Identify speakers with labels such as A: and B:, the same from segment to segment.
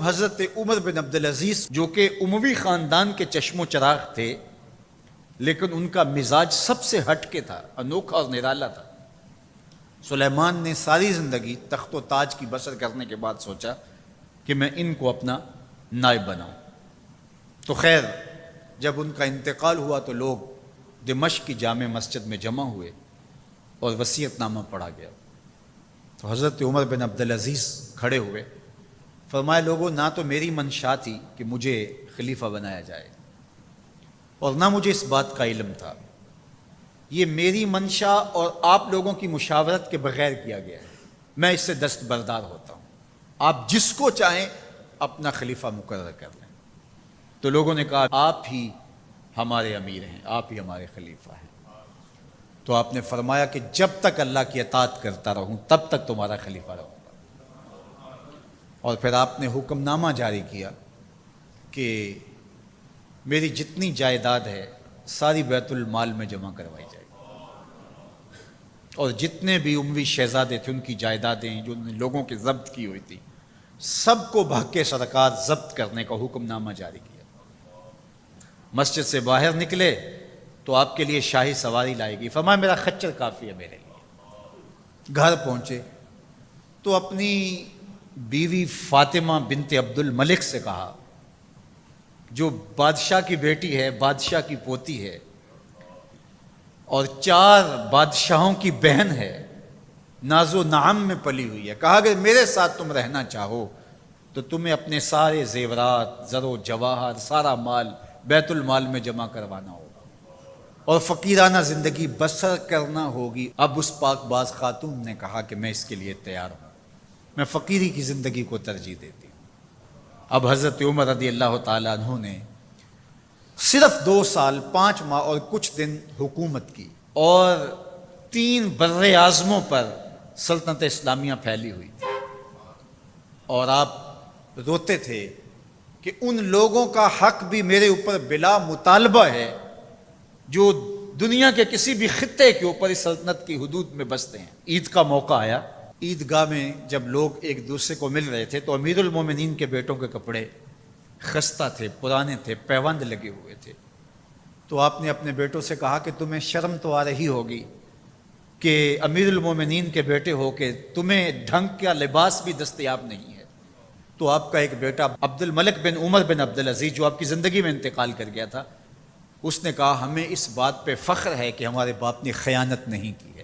A: حضرت عمر بن عبدالعزیز جو کہ اموی خاندان کے چشم و چراغ تھے، لیکن ان کا مزاج سب سے ہٹ کے تھا، انوکھا اور نرالا تھا۔ سلیمان نے ساری زندگی تخت و تاج کی بسر کرنے کے بعد سوچا کہ میں ان کو اپنا نائب بناؤں۔ تو خیر، جب ان کا انتقال ہوا تو لوگ دمشق کی جامع مسجد میں جمع ہوئے اور وصیت نامہ پڑھا گیا۔ تو حضرت عمر بن عبدالعزیز کھڑے ہوئے، فرمایا لوگوں، نہ تو میری منشا تھی کہ مجھے خلیفہ بنایا جائے اور نہ مجھے اس بات کا علم تھا، یہ میری منشا اور آپ لوگوں کی مشاورت کے بغیر کیا گیا ہے، میں اس سے دستبردار ہوتا ہوں، آپ جس کو چاہیں اپنا خلیفہ مقرر کر لیں۔ تو لوگوں نے کہا آپ ہی ہمارے امیر ہیں، آپ ہی ہمارے خلیفہ ہیں۔ تو آپ نے فرمایا کہ جب تک اللہ کی اطاعت کرتا رہوں تب تک تمہارا خلیفہ رہوں گا۔ اور پھر آپ نے حکم نامہ جاری کیا کہ میری جتنی جائیداد ہے ساری بیت المال میں جمع کروائی جائے گی، اور جتنے بھی اموی شہزادے تھے ان کی جائیدادیں جو ان لوگوں کے ضبط کی ہوئی تھی سب کو بحق سرکار ضبط کرنے کا حکم نامہ جاری کیا۔ مسجد سے باہر نکلے تو آپ کے لیے شاہی سواری لائے گی، فرمایا میرا خچر کافی ہے میرے لیے۔ گھر پہنچے تو اپنی بیوی فاطمہ بنت عبد الملک سے کہا، جو بادشاہ کی بیٹی ہے، بادشاہ کی پوتی ہے اور 4 بادشاہوں کی بہن ہے، ناز و نعم میں پلی ہوئی ہے، کہا کہ میرے ساتھ تم رہنا چاہو تو تمہیں اپنے سارے زیورات، زر و جواہر، سارا مال بیت المال میں جمع کروانا ہوگا اور فقیرانہ زندگی بسر کرنا ہوگی۔ اب اس پاک باز خاتون نے کہا کہ میں اس کے لیے تیار ہوں، میں فقیری کی زندگی کو ترجیح دیتی ہوں۔ اب حضرت عمر رضی اللہ تعالیٰ عنہ نے صرف 2 سال 5 ماہ اور کچھ دن حکومت کی، اور 3 بر اعظموں پر سلطنت اسلامیہ پھیلی ہوئی تھی، اور آپ روتے تھے کہ ان لوگوں کا حق بھی میرے اوپر بلا مطالبہ ہے جو دنیا کے کسی بھی خطے کے اوپر اس سلطنت کی حدود میں بستے ہیں۔ عید کا موقع آیا، عیدگاہ میں جب لوگ ایک دوسرے کو مل رہے تھے تو امیر المومنین کے بیٹوں کے کپڑے خستہ تھے، پرانے تھے، پیوند لگے ہوئے تھے۔ تو آپ نے اپنے بیٹوں سے کہا کہ تمہیں شرم تو آ رہی ہوگی کہ امیر المومنین کے بیٹے ہو کے تمہیں ڈھنگ کا لباس بھی دستیاب نہیں ہے۔ تو آپ کا ایک بیٹا عبد الملک بن عمر بن عبدالعزیز جو آپ کی زندگی میں انتقال کر گیا تھا، اس نے کہا ہمیں اس بات پہ فخر ہے کہ ہمارے باپ نے خیانت نہیں کی ہے،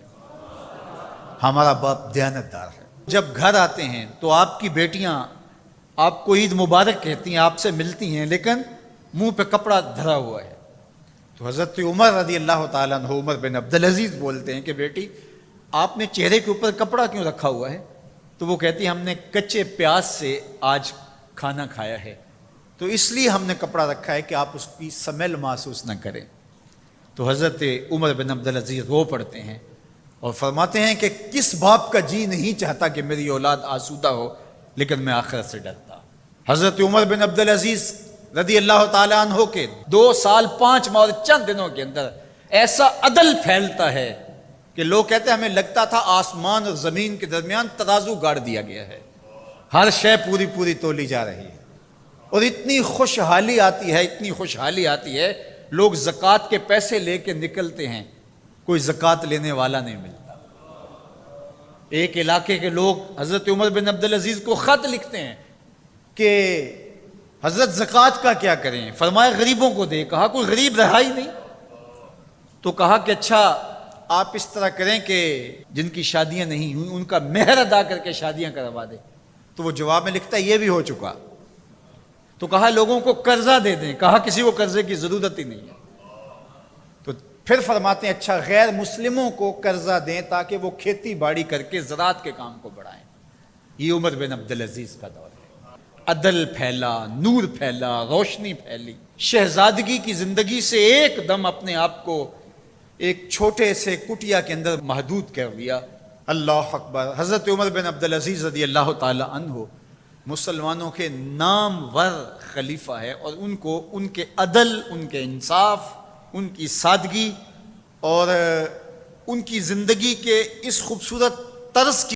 A: ہمارا باپ دیانتدار ہے۔ جب گھر آتے ہیں تو آپ کی بیٹیاں آپ کو عید مبارک کہتی ہیں، آپ سے ملتی ہیں، لیکن منہ پہ کپڑا دھرا ہوا ہے۔ تو حضرت عمر رضی اللہ تعالیٰ عنہ عمر بن عبدالعزیز بولتے ہیں کہ بیٹی آپ نے چہرے کے اوپر کپڑا کیوں رکھا ہوا ہے؟ تو وہ کہتی ہے ہم نے کچے پیاز سے آج کھانا کھایا ہے، تو اس لیے ہم نے کپڑا رکھا ہے کہ آپ اس کی سمیل محسوس نہ کریں۔ تو حضرت عمر بن عبدالعزیز رو پڑتے ہیں اور فرماتے ہیں کہ کس باپ کا جی نہیں چاہتا کہ میری اولاد آسودہ ہو، لیکن میں آخرت سے ڈرتا۔ حضرت عمر بن عبدالعزیز رضی اللہ تعالیٰ عنہ کے 2 سال 5 ماہ اور چند دنوں کے اندر ایسا عدل پھیلتا ہے کہ لوگ کہتے ہیں ہمیں لگتا تھا آسمان اور زمین کے درمیان ترازو گاڑ دیا گیا ہے، ہر شے پوری پوری تولی جا رہی ہے، اور اتنی خوشحالی آتی ہے، اتنی خوشحالی آتی ہے، لوگ زکوٰۃ کے پیسے لے کے نکلتے ہیں، کوئی زکوٰۃ لینے والا نہیں ملتا۔ ایک علاقے کے لوگ حضرت عمر بن عبدالعزیز کو خط لکھتے ہیں کہ حضرت زکوٰۃ کا کیا کریں؟ فرمایا غریبوں کو دے۔ کہا کوئی غریب رہا ہی نہیں۔ تو کہا کہ اچھا آپ اس طرح کریں کہ جن کی شادیاں نہیں ہوئی ان کا مہر ادا کر کے شادیاں کروا دیں۔ تو وہ جواب میں لکھتا ہے یہ بھی ہو چکا۔ تو کہا لوگوں کو قرضہ دے دیں۔ کہا کسی کو قرضے کی ضرورت ہی نہیں ہے۔ تو پھر فرماتے ہیں اچھا غیر مسلموں کو قرضہ دیں تاکہ وہ کھیتی باڑی کر کے زراعت کے کام کو بڑھائیں۔ یہ عمر بن عبدالعزیز کا دور ہے۔ عدل پھیلا، نور پھیلا، روشنی پھیلی۔ شہزادگی کی زندگی سے ایک دم اپنے آپ کو ایک چھوٹے سے کٹیا کے اندر محدود کر دیا۔ اللہ اکبر۔ حضرت عمر بن عبدالعزیز رضی اللہ تعالی عنہ مسلمانوں کے نامور خلیفہ ہے، اور ان کو ان کے عدل، ان کے انصاف، ان کی سادگی اور ان کی زندگی کے اس خوبصورت طرز کی